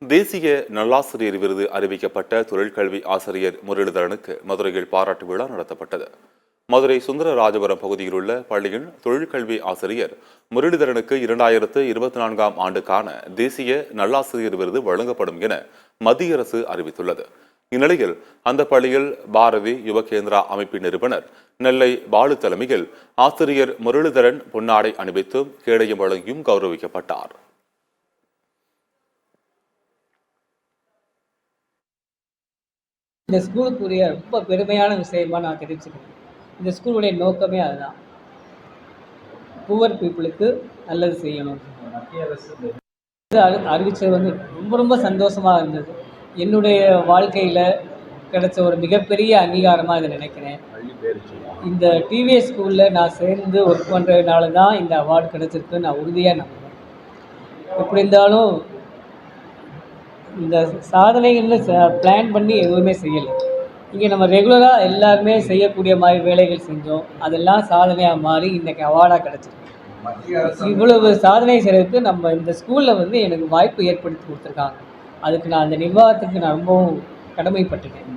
தேசிய நல்லாசிரியர் விருது அறிவிக்கப்பட்ட தொழிற்கல்வி ஆசிரியர் முரளிதரனுக்கு மதுரையில் பாராட்டு விழா நடத்தப்பட்டது. மதுரை சுந்தரராஜபுரம் பகுதியில் உள்ள பள்ளியில் தொழிற்கல்வி ஆசிரியர் முரளிதரனுக்கு 2024ஆம் ஆண்டுக்கான தேசிய நல்லாசிரியர் விருது வழங்கப்படும் என மத்திய அரசு அறிவித்துள்ளது. இந்நிலையில் அந்த பள்ளியில் பாரதி யுவகேந்திரா அமைப்பின் நிறுவனர் நெல்லை பாலு தலைமையில் ஆசிரியர் முரளிதரன் பொன்னாடை அணிவித்தும் கேடயம் வழங்கியும் கௌரவிக்கப்பட்டார். இந்த ஸ்கூலுக்குரிய ரொம்ப பெருமையான விஷயமா நான் தெரிவிச்சுக்கிறேன். இந்த ஸ்கூலுடைய நோக்கமே அதுதான். புவர் பீப்புளுக்கு நல்லது செய்யணும். அறிவிச்சது வந்து ரொம்ப சந்தோஷமாக இருந்தது. என்னுடைய வாழ்க்கையில் கிடைச்ச ஒரு மிகப்பெரிய அங்கீகாரமாக இதை நினைக்கிறேன். இந்த டிவிஎஸ் ஸ்கூலில் நான் சேர்ந்து ஒர்க் பண்ணுறதுனால தான் இந்த அவார்டு கிடைச்சிருக்குன்னு நான் உறுதியாக நம்புகிறேன். எப்படி இருந்தாலும் இந்த சாதனைகள்னு பிளான் பண்ணி எதுவுமே செய்யலை. இங்கே நம்ம ரெகுலராக எல்லாருமே செய்யக்கூடிய மாதிரி வேலைகள் செஞ்சோம். அதெல்லாம் சாதனையாக மாறி இன்றைக்கி அவார்டாக கிடச்சிருக்கு. இவ்வளவு சாதனை செய்கிறதுக்கு நம்ம இந்த ஸ்கூலில் வந்து எனக்கு வாய்ப்பு ஏற்படுத்தி கொடுத்துருக்காங்க. அதுக்கு நான் அந்த நிர்வாகத்துக்கு நான் ரொம்பவும் கடமைப்பட்டுட்டேன்.